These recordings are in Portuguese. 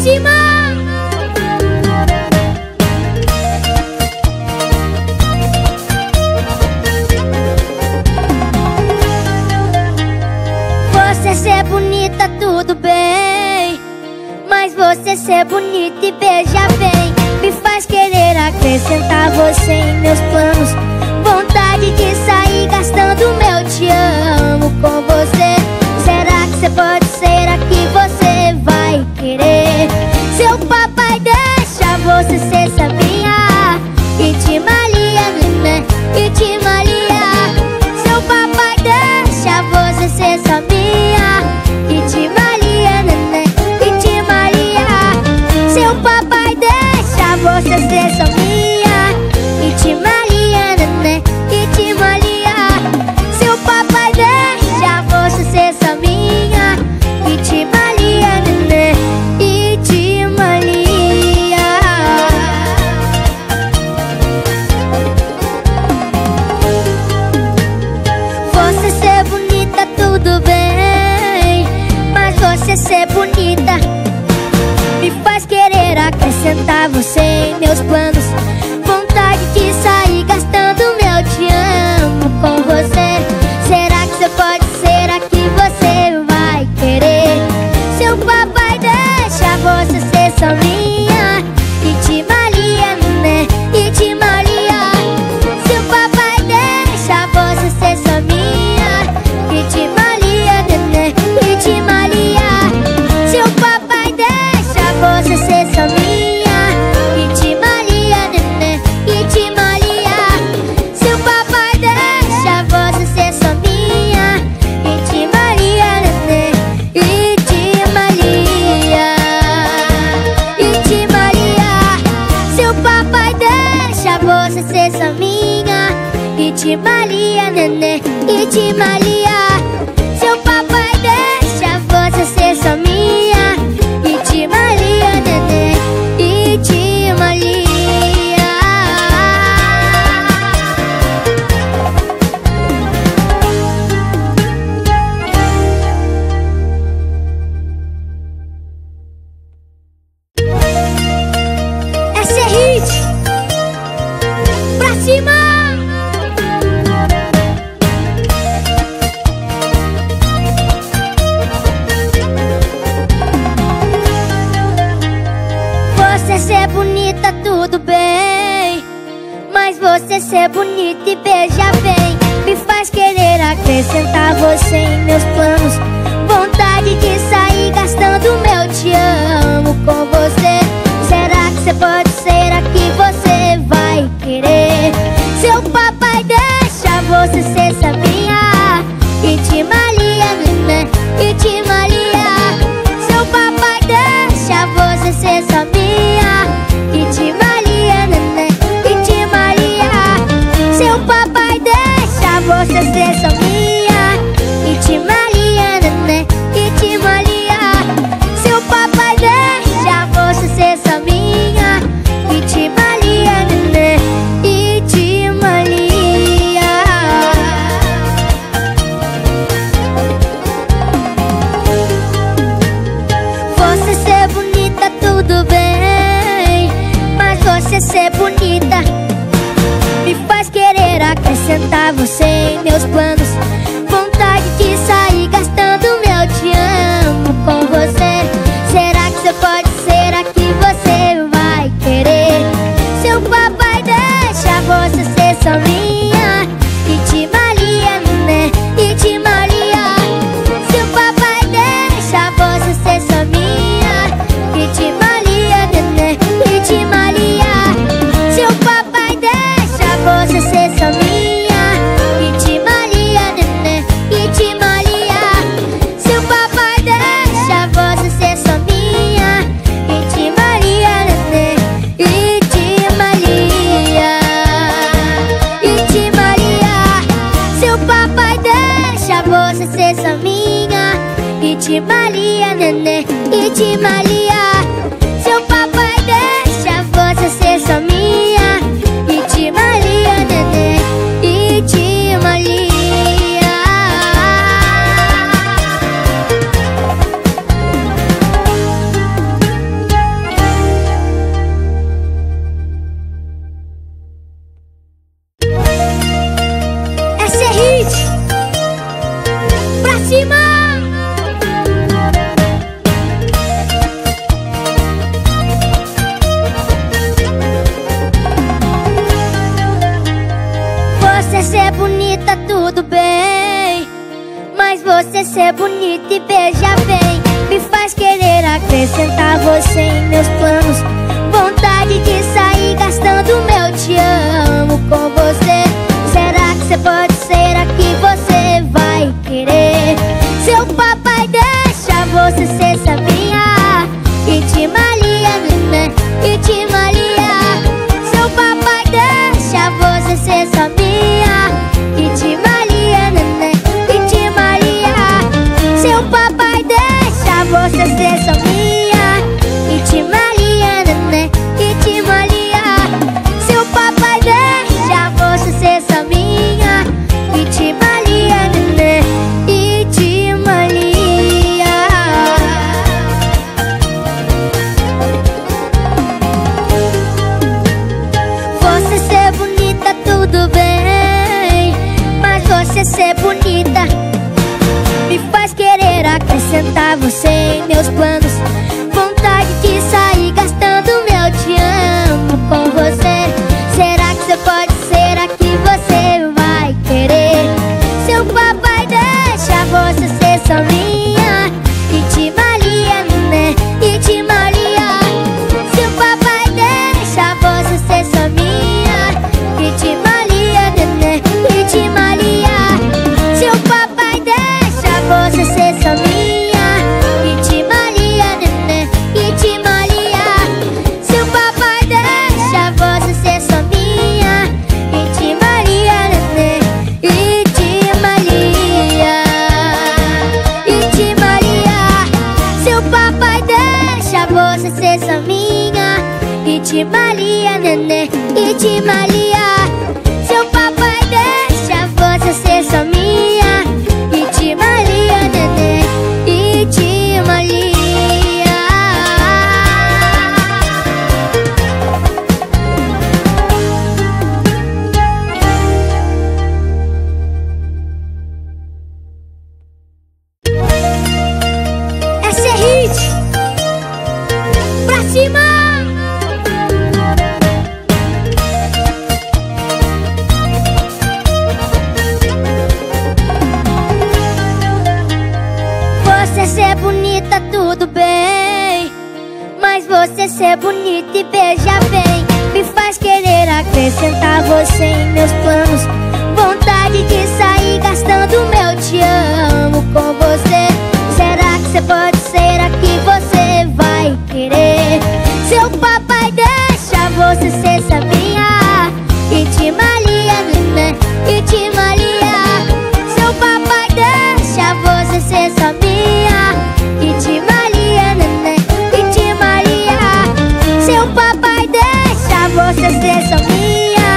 cima! Você ser bonita, tudo bem, mas você ser bonita e beijar bem me faz querer acrescentar você em meus planos. Vontade de sair gastando meu te amo com você. Será que você pode ser a que você vai querer? Seu papai deixa você ser sabinha e te malia, né? E te malia. Seu papai deixa você ser sabinha e te malia, né? E te malia. Seu papai deixa você ser sabinha e te malia, né? E te malia. Seu papai deixa você ser sabinha e te malia, né? E te malia. Você ser bonita, tudo bem, mas você ser bonita me faz querer acrescentar você em meus planos. Vontade de sair gastando meu te amo com você. Será que você pode ser a que você vai querer? Seu papai deixa você ser só minha e te malia, né? E te malia. Seu papai deixa você ser só minha e te malia, né? E te malia. Seu papai deixa você ser só minha e te malia, né? E te malia. Seu papai deixa você ser só minha e te malia, né? E te malia. E te malia. Seu papai deixa você ser só minha e te malia, né? E te malia. Seu papai deixa você ser só minha e te malia, né? E te malia. Essa é hit. Pra cima! Você ser bonita, tudo bem, mas você ser bonita e beijar bem me faz querer acrescentar você em meus planos. Vontade de sair gastando meu te amo com você. Será que você pode ser a que você vai querer? Seu papai deixa você ser sabinha e te malia, né? E te malia. Seu papai deixa você ser sabinha e te malia, né? E te malia. Seu papai deixa você ser sabinha e te malia, né? E te malia. Seu papai deixa você ser sabinha e te malia, né? E te malia. Você ser bonita, tudo bem, mas você ser bonita me faz querer acrescentar você em meus planos. Vontade de sair gastando meu te amo com você. Será que você pode ser a que você vai querer? Seu papai deixa você ser só minha e te malia, né? E te malia. Seu papai deixa você ser só minha e te malia, né? E te malia. Seu papai deixa você ser só minha e te malia, né? E te malia. Seu papai deixa você ser só minha e te malia, né? E te malia. E te malia. Seu papai deixa você ser só minha e te malia, né? E te malia. Seu papai deixa você ser só minha e te malia, né? E te malia. cima! Você ser bonita, tudo bem, mas você ser bonita e beijar bem me faz querer acrescentar você em meus planos. Vontade de sair gastando meu te amo com você. Será que você pode ser a que você vai querer? Seu papai deixa você ser sabinha e te malia, né? E te malia. Seu papai deixa você ser sabinha e te malia, né? E te malia. Seu papai deixa você ser sabinha e te malia, né? E te malia. Seu papai deixa você ser sabinha e te malia, né? E te malia. Você ser bonita, tudo bem, mas você ser bonita me faz querer acrescentar você em meus planos. Vontade de sair gastando meu te amo com você. Será que você pode ser a que você vai querer? Seu papai deixa você ser só minha e te malia, né? E te malia. Seu papai deixa você ser só minha e te malia, né? E te malia. Seu papai deixa você ser só minha e te malia, né? E te malia. Seu papai deixa você ser só minha e te malia, né? E te malia. E te malia. Seu papai deixa você ser só minha e te malia, né? E te malia. Seu papai deixa você ser só minha e te malia, né? E te malia. Essa é hit. Pra cima! Você ser bonita, tudo bem, mas você ser bonita e beijar bem me faz querer acrescentar você em meus planos. Vontade de sair gastando meu te amo com você. Será que você pode ser a que você vai querer? Seu papai deixa você ser sabinha e te malia, né? E te malia. Seu papai deixa você ser sabinha e te malia, né? E te malia. Seu papai deixa você ser sabinha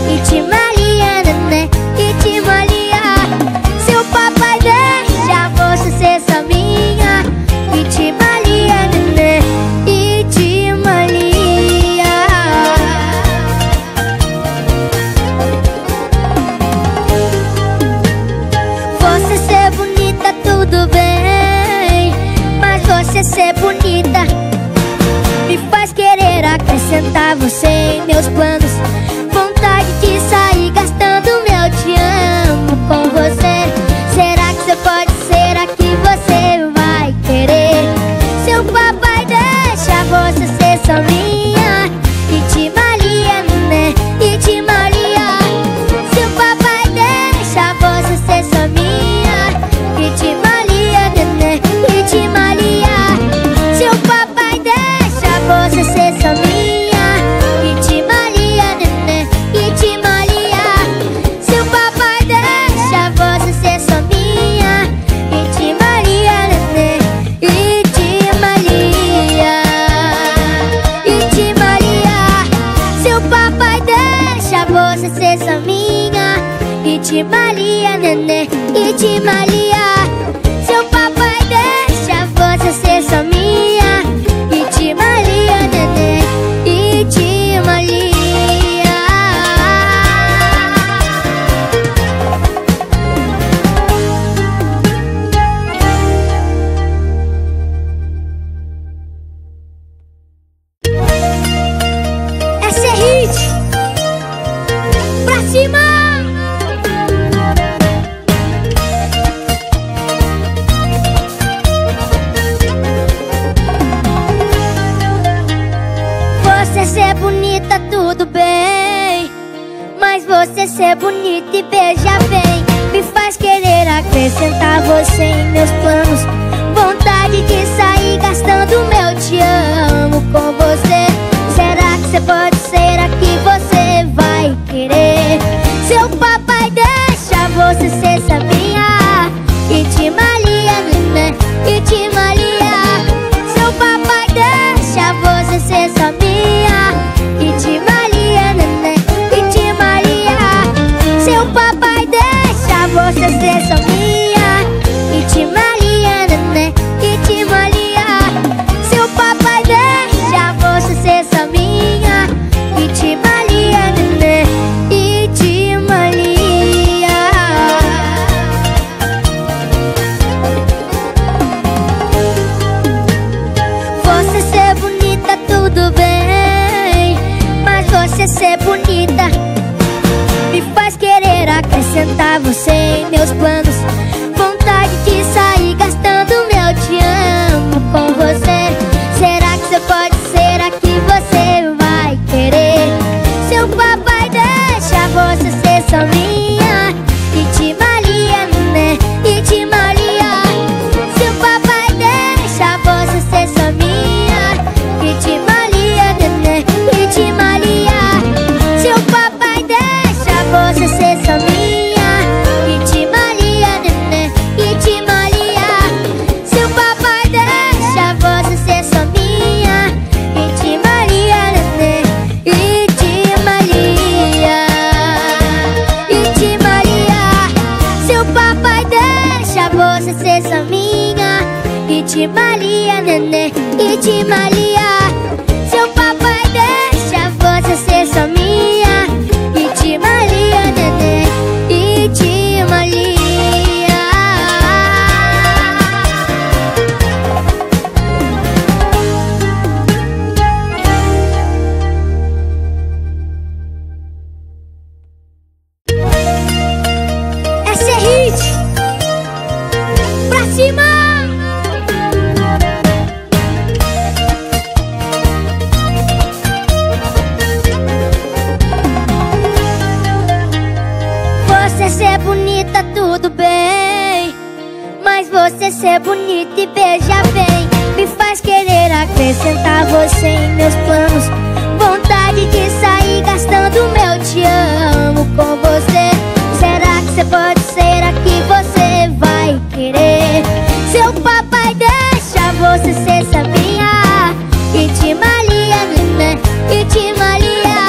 e te malia, né? E te malia. Seu papai deixa você ser sabinha e te malia, né? E te malia. Você ser bonita, tudo bem, mas você ser bonita me faz querer acrescentar você em meus planos. Vontade de sair gastando meu te amo com você. Será que você pode ser a que você vai querer? Seu papai deixa você ser só minha e te malia, né? E te malia. Seu papai deixa você ser só minha e te malia, né? E te malia. Seu papai deixa você ser só minha e te malia, né? E te malia. Seu papai deixa você ser só minha e te malia, né? E te malia. E te malia. Seu papai deixa você ser só minha e te malia, né? E te malia. Seu papai deixa você ser só minha e te malia, né? E te malia. ser bonita, tudo bem, mas você ser bonita e beijar bem me faz querer acrescentar você em meus planos. Vontade de sair gastando meu te amo com você. Será que você pode ser a que você vai querer? Seu papai deixa você ser sabia e te malia, né? E te malia. Seu papai deixa você ser sabia e te malia, né? E te malia. Seu papai deixa você ser sabia e te malia, né? E te malia. Seu papai deixa você ser sabia e te malia, né? E te malia. Você ser bonita, tudo bem, mas você ser bonita me faz querer acrescentar você em meus planos. Vontade de sair gastando meu te amo com você. Será que você pode ser a que você vai querer? Seu papai deixa você ser só minha e te malia, né? E te malia. Seu papai deixa você ser só minha e te malia, né? E te malia. Seu papai deixa você ser só minha e te malia, né? E te malia. Seu papai deixa você ser só minha e te malia, né? E te malia. E te malia. Seu papai deixa você ser só minha e te malia, né? E te malia. Seu papai deixa você ser só minha e te malia, né? E te malia. Essa é hit. Pra cima. Você ser bonita, tudo bem, mas você ser bonita e beijar bem me faz querer acrescentar você em meus planos. Vontade de sair gastando meu te amo com você. Será que você pode ser a que você vai querer? Seu papai deixa você ser sabia e te malia, né? E te malia.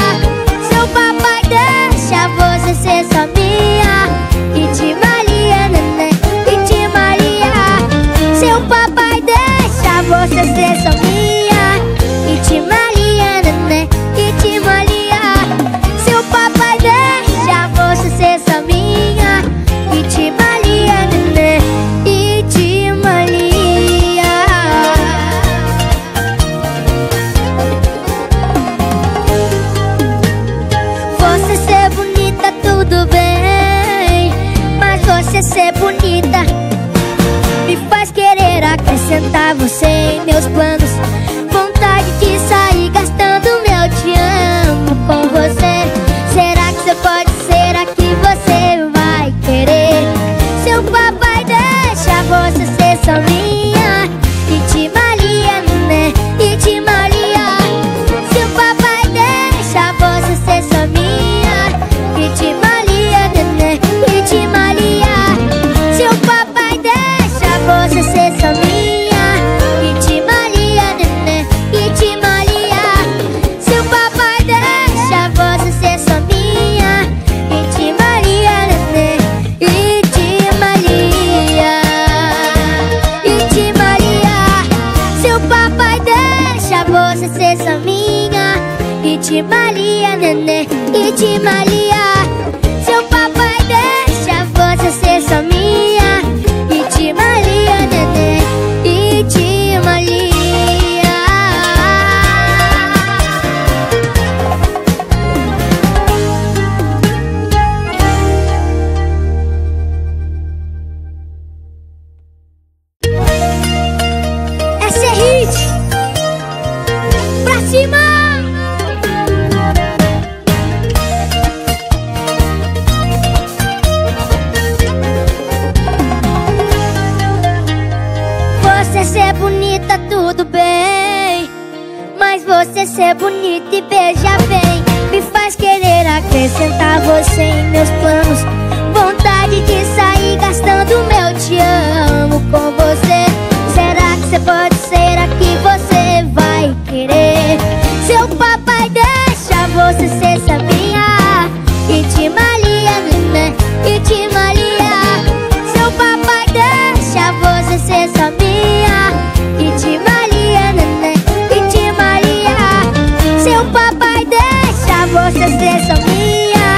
Seu papai deixa você ser sabia e te malia, né? E te malia. Seu papai deixa você ser sabia e te malia, né? E te malia. Seu papai deixa você ser sabia e te malia, né? E te malia. Você ser bonita, tudo bem, mas você ser bonita me faz querer acrescentar você em meus planos. Vontade de sair gastando meu te amo com você. Será que você pode ser a que você vai querer? Seu papai deixa você ser só minha e te malia, né? E te malia. Seu papai deixa você ser só minha e te malia, né? E te malia. Seu papai deixa você ser só minha e te malia, né? E te malia. Seu papai deixa você ser só minha e te malia, né? E te malia. E te malia. Seu papai deixa você ser só minha e te malia, né? E te malia. Seu papai deixa você ser só minha e te malia, né? E te malia. Essa é hit. Pra cima. ser bonita, tudo bem, mas você ser bonita e beijar bem me faz querer acrescentar você em meus planos. Vontade de sair gastando meu te amo com você. Será que você pode ser a que você vai querer? Seu papai deixa você ser sabinha e te malia, né? E te malia. Seu papai deixa você ser sabinha e te malia, né? E te malia. Seu papai deixa você ser sabinha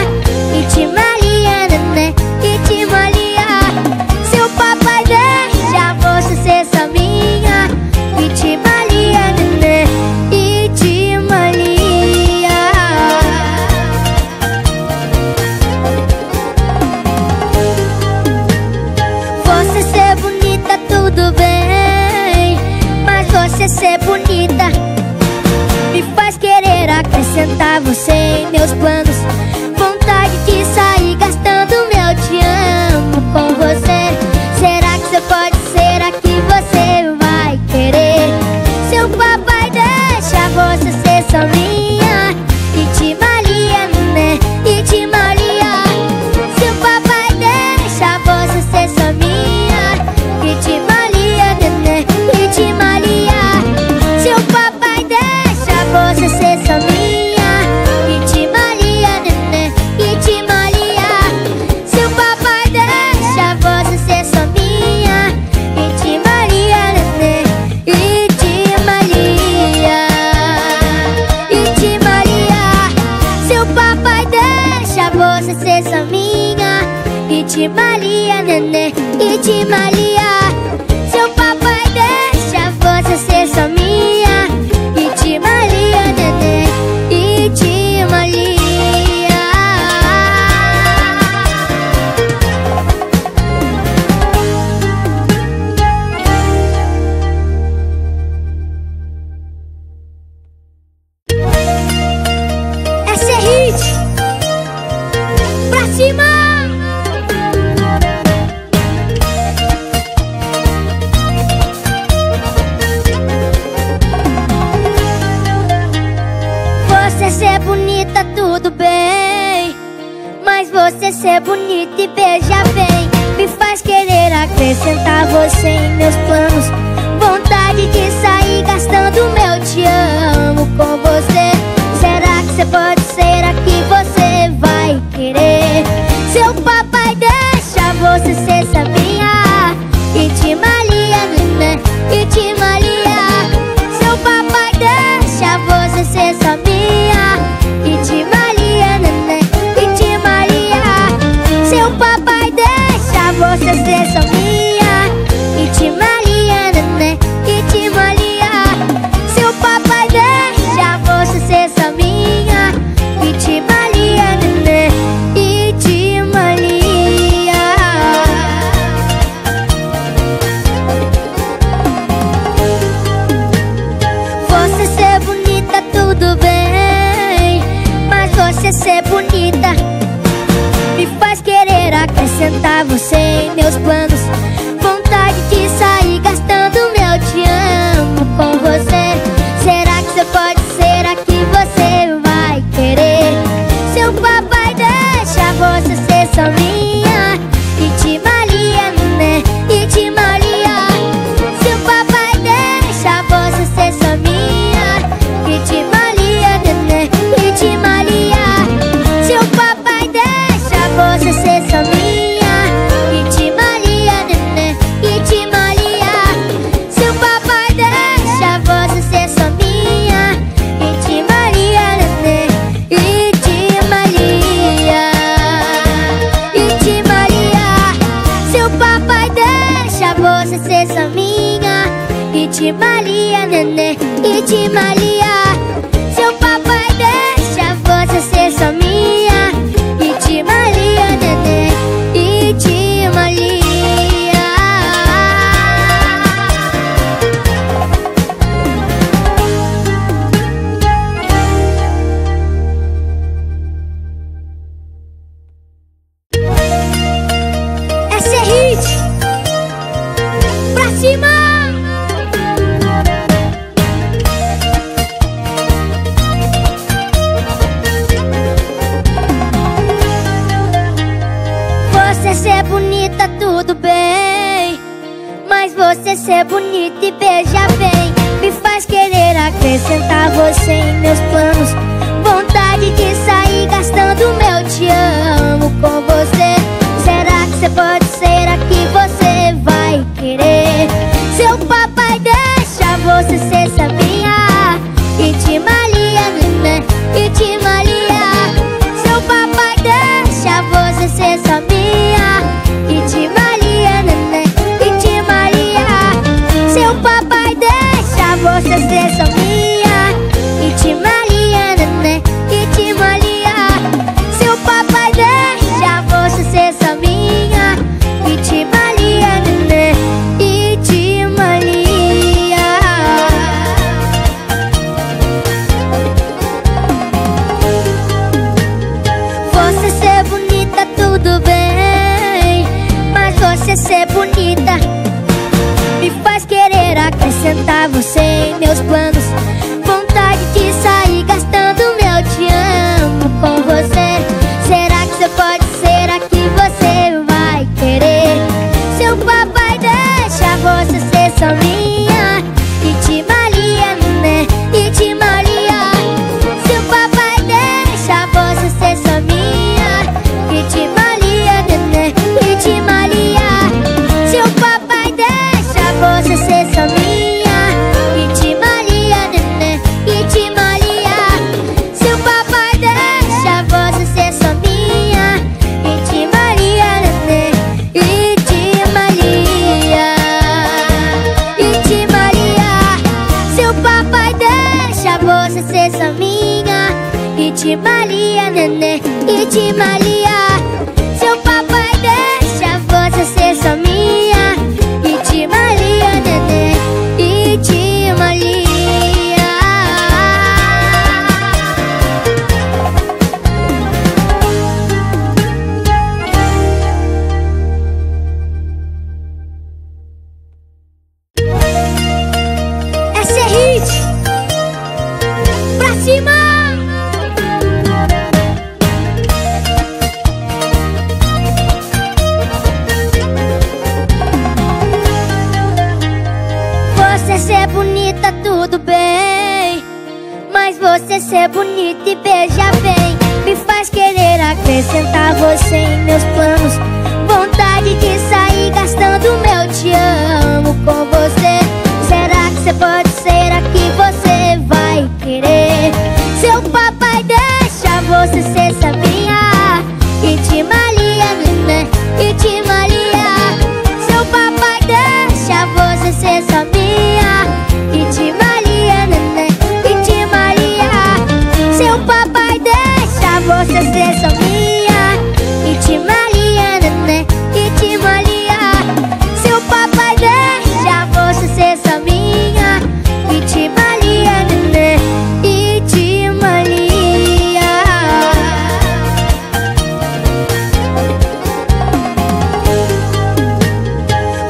e te malia, né? E te malia. Seu papai deixa você ser sabinha e te malia, né? E te malia. Você ser bonita, tudo bem, mas você ser bonita me faz querer acrescentar você em meus planos. Vontade de sair gastando meu te amo com você. Será que você pode ser a que você vai querer? Seu papai deixa você ser só minha e te malia, né? E te malia. Seu papai deixa você ser só minha e te malia, né? E te malia. Seu papai deixa você ser só minha e te malia, né? E te malia. Seu papai deixa você ser só minha e te malia, né? E te malia. E te malia. Seu papai deixa você ser só minha e te malia, né? E te malia. Seu papai deixa você ser só minha e te malia, né? E te malia. Essa é hit. Pra cima. Você ser bonita, tudo bem, mas você ser bonita e beijar bem me faz querer acrescentar você em meus planos. Vontade de sair gastando meu te amo com você. Será que você pode ser a que você vai querer? Seu papai deixa você ser sabinha e te malia, né? E te malia. Seu papai deixa você ser sabinha e te malia, né? E te malia. Seu papai deixa você ser sabinha e te malia, né? E te malia. Seu papai deixa você ser sabinha e te malia, né? E te malia. Você ser bonita, tudo bem, mas você ser bonita me faz querer acrescentar você em meus planos. Vontade de sair gastando meu te amo com você. Será que você pode ser a que você vai querer? Seu papai deixa você ser só minha e te malia, né? E te malia. Seu papai deixa você ser só minha e te malia, né? E te malia. Seu papai deixa você ser só minha e te malia, né? E te malia. Seu papai deixa você ser só minha e te malia, né? E te malia. E te malia. Seu papai deixa você ser só minha e te malia, né? E te malia. Seu papai deixa você ser só minha e te malia, né? E te malia. Essa é hit. Pra cima. você ser bonita e beijar bem me faz querer acrescentar você em meus planos. Vontade de sair gastando meu te amo com você. Será que você pode ser a que você vai querer? Seu papai deixa você ser sabia e te malia, né? E te malia. Seu papai deixa você ser sabia e te malia, né? E te malia. Seu papai deixa você ser sabia e te malia, né? E te malia. Seu papai deixa você ser sabia e te malia, né? E te malia. Você ser bonita tudo bem, mas você ser bonita me faz querer acrescentar você em meus planos. Vontade de sair gastando meu te amo com você. Será que você pode ser a que você vai querer? Seu papai deixa você ser só minha e te malia, né? E te malia. Seu papai deixa você ser só minha e te malia, né? E te malia. Seu papai deixa você ser só minha e te malia, né? E te malia. Seu papai deixa você ser só minha e te malia, né? E te malia. E te malia. Seu papai deixa você ser só minha e te malia, né? E te malia. Seu papai deixa você ser só minha e te malia, né? E te malia. Essa é hit. Pra cima. Você ser bonita tudo bem, mas você ser bonita e beijar bem me faz querer acrescentar você em meus planos. Vontade de sair gastando meu te amo com você. Será que você pode ser a que você vai querer? Seu papai deixa você ser sabia e te malia, né? E te malia. Seu papai deixa você ser sabia e te malia, né? E te malia. Seu papai deixa você ser sabia e te malia, né? E te malia. Seu papai deixa você ser sabia e te malia, né? E te malia.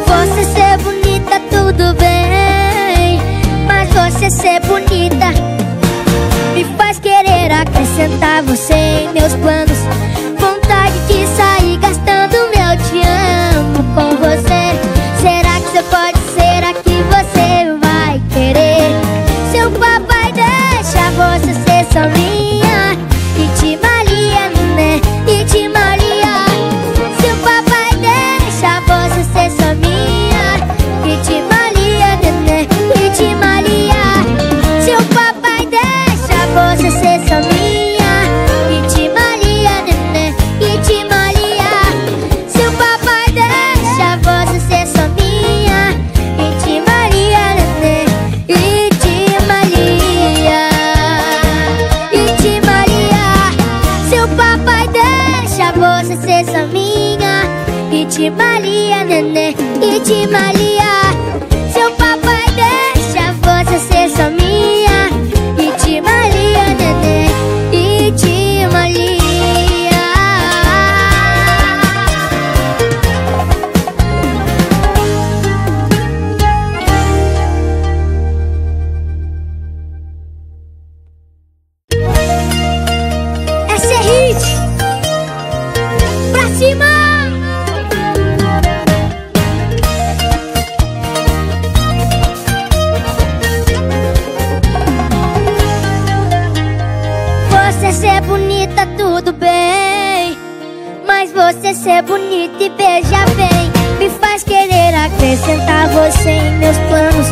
Você ser bonita tudo bem, mas você ser bonita me faz querer acrescentar você em meus planos. Vontade de sair gastando meu te amo com você. Será que você pode ser a que você vai querer? Seu papai deixa você ser só minha e te malia, né? E te malia. Seu papai deixa você ser só minha e te malia, né? E te malia. Seu papai deixa você ser só minha e te malia, né? você ser bonita e beijar bem me faz querer acrescentar você em meus planos.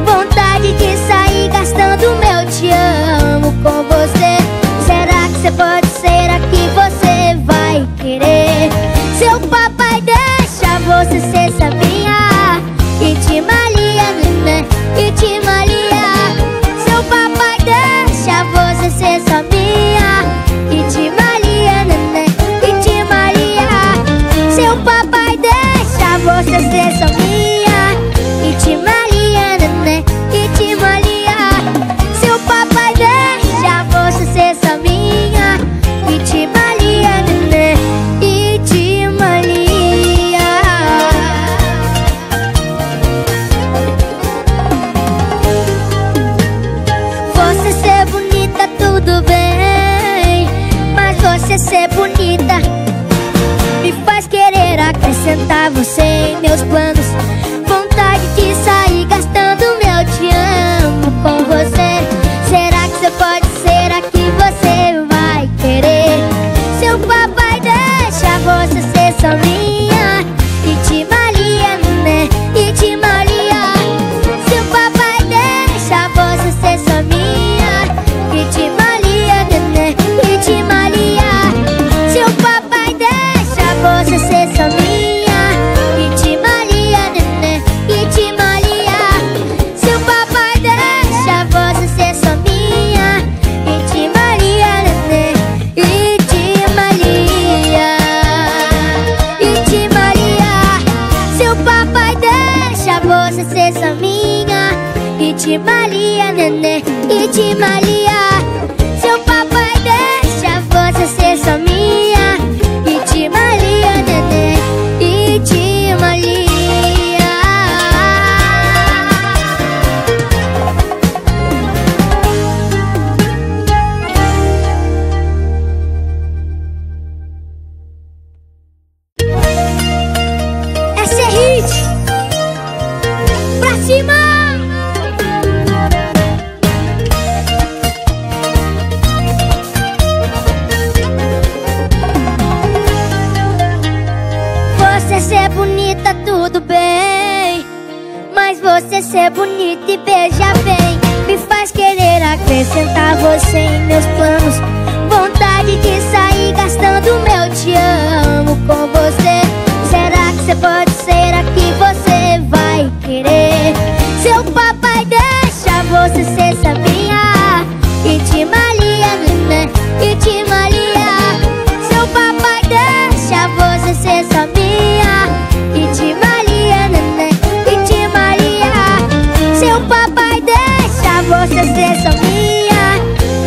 Vontade de sair gastando meu te amo com você. Será que você pode ser a que você vai querer? Seu papai deixa você ser sabinha e te malia, né? E te malia. Seu papai deixa você ser sabinha e te malia, né? E te malia. Seu papai deixa você ser sabinha e te malia, né? E te malia. Seu papai deixa você ser sabinha e te malia, né? E te malia. Você ser bonita tudo bem, mas você ser bonita me faz querer acrescentar você em meus planos. Vontade de sair gastando meu te amo com você. Será que você pode ser a que você vai querer? Seu papai deixa você ser só minha e te malia, né? E te malia. Seu papai deixa você ser só minha e te malia, né? E te malia. Seu papai deixa você ser só minha e te malia, né? E te malia. Seu papai deixa você ser só minha e te malia, né? E te malia. E te malia. Seu papai deixa você ser só minha e te malia, né? E te malia. Seu papai deixa você ser só minha e te malia, né? E te malia. Essa é hit. Pra cima. Você ser bonita tudo bem, mas você ser bonita e beijar bem me faz querer acrescentar você em meus planos. Vontade de sair gastando meu te amo com você. Será que você pode ser a que você vai querer? Seu papai deixa você ser sabinha e te malia, né? E te malia. Seu papai deixa você ser sabinha e te malia, né? E te malia. Seu papai deixa você ser sabinha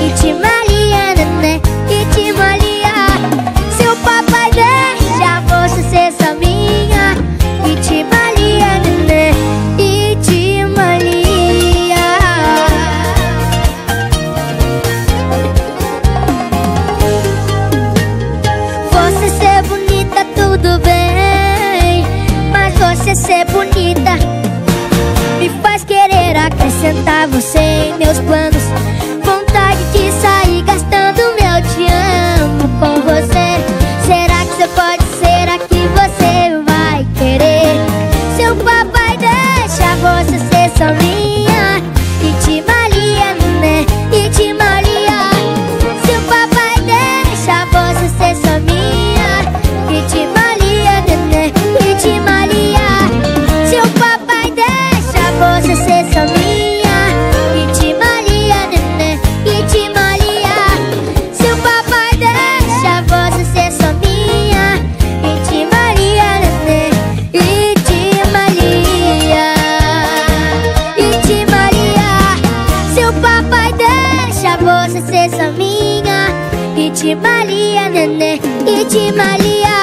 e te malia, né? E te malia. Seu papai deixa você ser sabinha e te malia, né? E te malia. Você ser bonita tudo bem, mas você ser bonita me faz querer acrescentar você em meus planos. Vontade de sair gastando meu te amo com você. Será que você pode ser a que você vai querer? Seu papai deixa você ser só minha e te malia, né? E te malia. Seu papai deixa você ser só minha e te malia, né? E te malia. Seu papai deixa você ser só minha e te malia, né? E te malia. Seu papai deixa você ser só minha e te malia, né? E te malia. E te malia. Seu papai deixa você ser só minha e te malia, né? E te malia.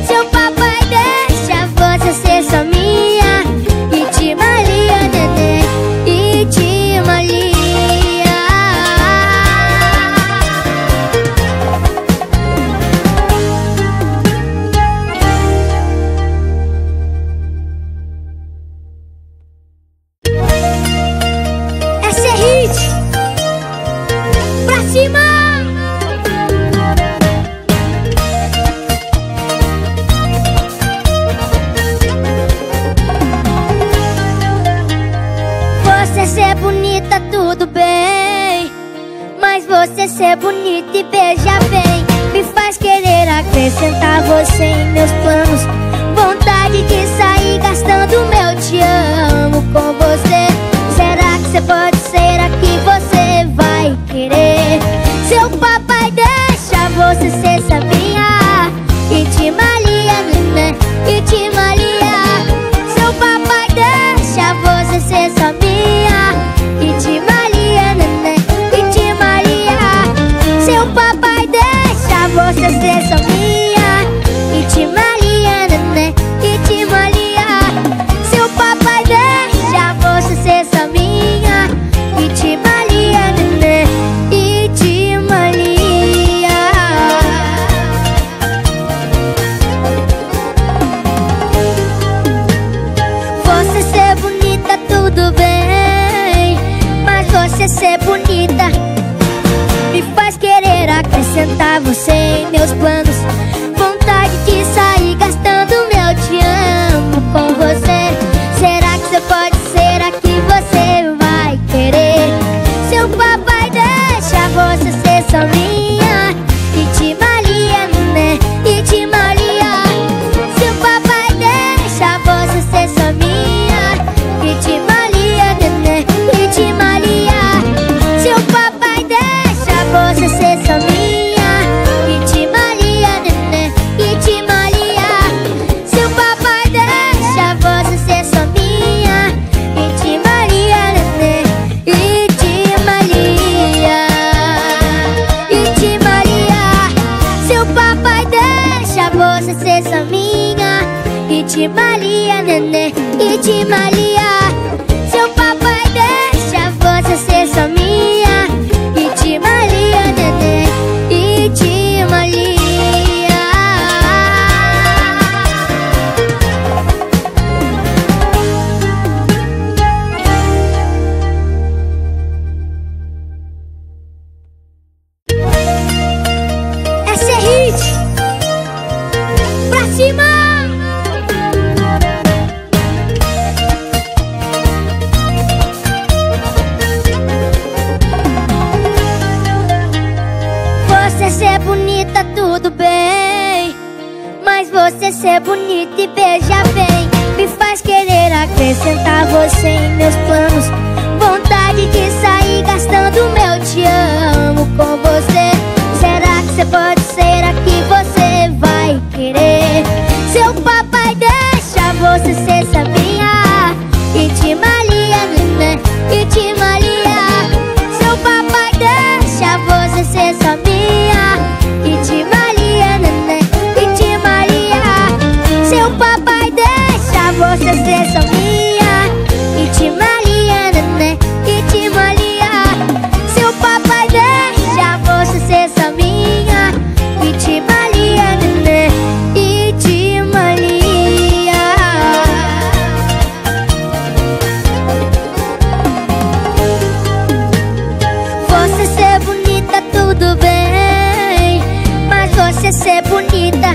Seu papai deixa você ser só minha e te malia, né? E te malia. Essa é hit. Pra cima. ser bonita, tudo bem, mas você ser bonita e beijar bem me faz querer acrescentar você em meus planos. Vontade de sair gastando meu te amo com você. Será que você pode ser a que você vai querer? Seu papai deixa você ser sabia e te malia, né? E te malia. Seu papai deixa você ser sabia e te malia, né? E te malia. Seu papai deixa você ser sabia e te malia, né? E te malia. Seu papai deixa você ser sabia e te malia, né? E te malia. Você ser bonita, tudo bem, mas você ser bonita me faz querer acrescentar você em meus planos. Vontade de sair gastando meu te amo com você. Será que você pode ser a que você vai querer? Seu papai deixa você ser só minha e te malia, né? E te malia. Seu papai deixa você ser só minha e te malia, né? E te malia. Seu papai deixa você ser só minha e te malia, né? E te malia. Seu papai deixa você ser só minha e te malia, né? E te malia. E te malia. Seu papai deixa você ser só minha e te malia, né? E te malia. Seu papai deixa você ser só minha e te malia, né? E te malia. Essa é hit. Pra cima. Você ser bonita, tudo bem, mas você ser bonita e beijar bem me faz querer acrescentar você em meus planos. Vontade de sair gastando meu te amo com você. Será que você pode ser a que você vai querer? Seu papai deixa você ser sabia e te malia, né? E te malia. Seu papai deixa você ser sabia e te malia, né? E te malia. Seu papai deixa você ser sabia e te malia, né? E te malia. Seu papai deixa você ser sabia e te malia, né? E te malia. Você ser bonita, tudo bem, mas você ser bonita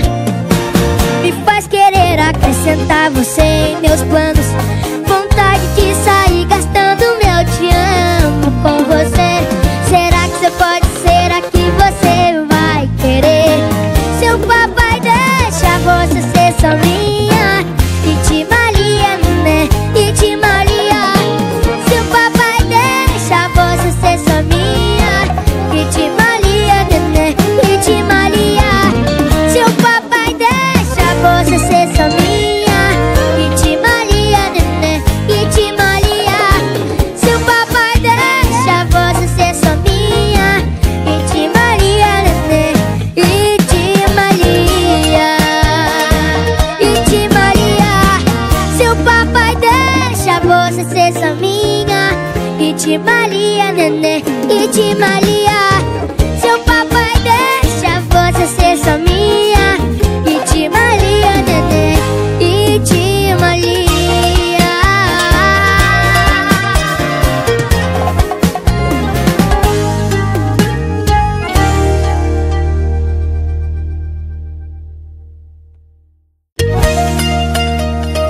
me faz querer acrescentar você em meus planos. Vontade de sair gastando meu te amo com você. Será que você pode ser a que você vai querer? Seu papai deixa você ser só minha e te malia, né? E te malia. Seu papai deixa você ser só minha e te malia, né? E te malia. Seu papai deixa você ser só minha e te malia, né? E te malia. Seu papai deixa você ser só minha e te malia, né? E te malia. E te malia. Seu papai deixa você ser só minha e te malia, né? E te malia. Seu papai deixa você ser só minha e te malia, né? E te malia.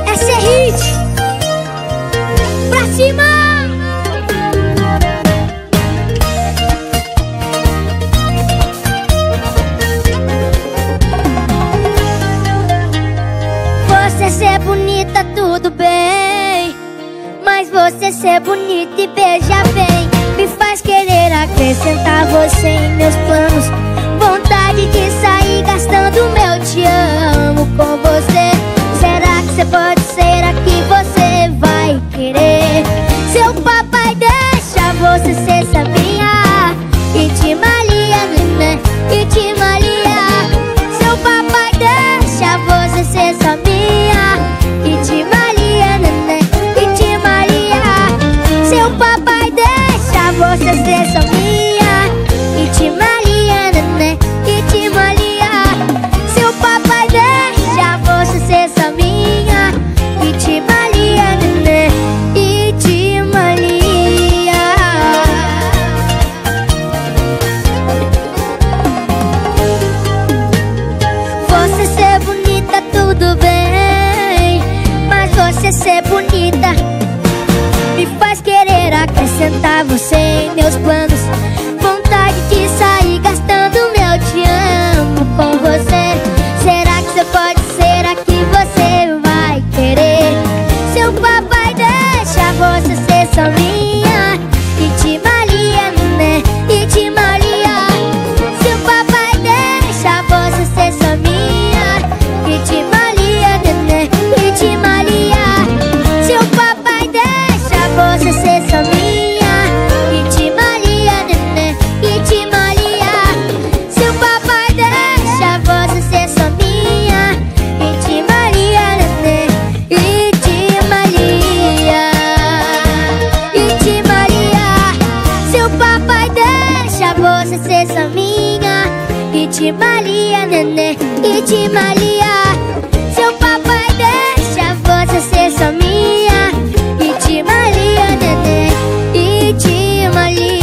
Essa é hit. Pra cima. você ser bonita e beijar bem me faz querer acrescentar você em meus planos. Vontade de sair gastando meu te amo com você. Será que você pode ser a que você vai querer? Seu papai deixa você ser sabinha e te malia, né? E te malia. Seu papai deixa você ser sabinha e te malia, né? E te malia. Seu papai deixa você ser sabinha e te malia, né? E te malia. Seu papai deixa você ser sabinha e te malia, né? E te malia. Você ser bonita tudo bem, mas você ser bonita me faz querer acrescentar você em meus planos. Vontade de sair gastando meu te amo com você. Será que você pode ser a que você vai querer? Seu papai deixa você ser só minha e te malia, né? E te malia. Seu papai deixa você ser só minha e te malia, né? E te malia. Seu papai deixa você ser só minha e te malia, né? E te malia. Seu papai deixa você ser só minha e te malia, né? E te malia. E te malia. Seu papai deixa você ser só minha e te malia, né? E te malia. Seu papai deixa você ser só minha e te malia, né? E te malia.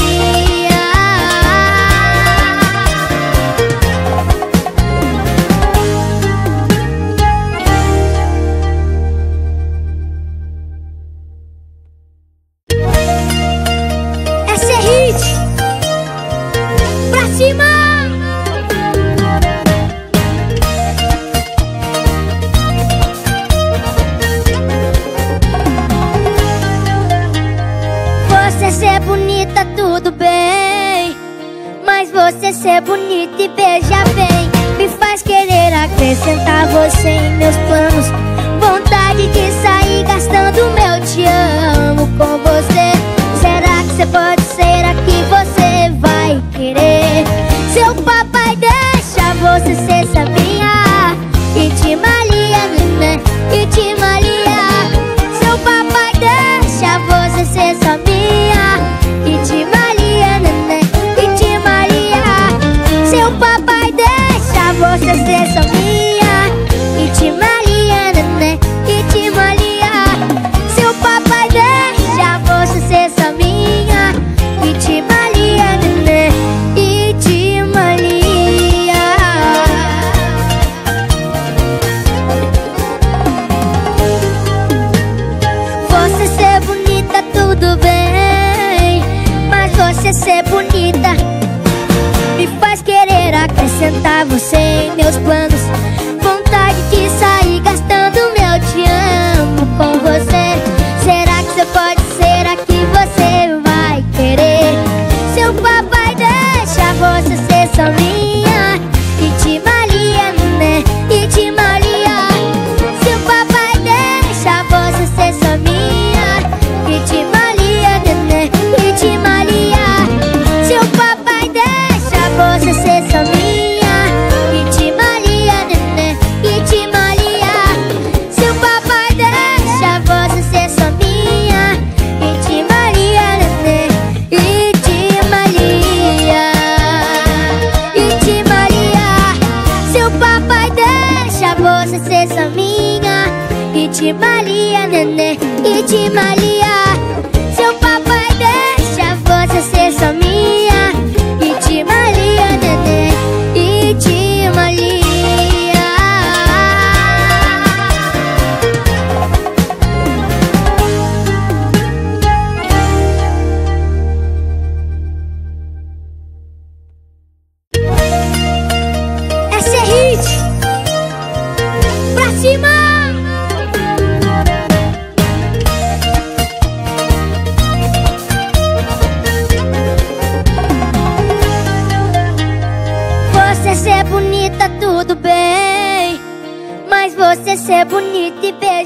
Essa é hit. Pra cima. Você ser bonita tudo bem, mas você ser bonita e beijar bem me faz querer acrescentar você em meus planos. Vontade de sair gastando meu te amo com você. Será que você pode ser a que você vai querer? Seu papai deixa você ser sabinha e te malia, né? E te malia. Seu papai deixa você ser sabinha e te malia, né? E te malia. Seu papai deixa você ser sabinha e te malia, né? E te malia. Seu papai deixa você ser sabinha e te malia, né? E te malia. Você ser bonita tudo bem, mas você ser bonita me faz querer acrescentar você em meus planos. Vontade de sair gastando meu te amo com você. Será que você pode ser a que você vai querer? Seu papai deixa você ser só minha e te malia, né? E te malia. Seu papai deixa você ser só minha e te malia, né? E te malia. Seu papai deixa você ser só minha e te malia, né? E te malia. Seu papai deixa você ser só minha e te malia, né? E te malia. E te malia. Seu papai deixa você ser só minha e te malia, né? E te malia. Seu papai deixa você ser só minha e te malia, né? E te malia. Essa é hit. Pra cima. ser bonita tudo bem, mas você ser bonita e beijar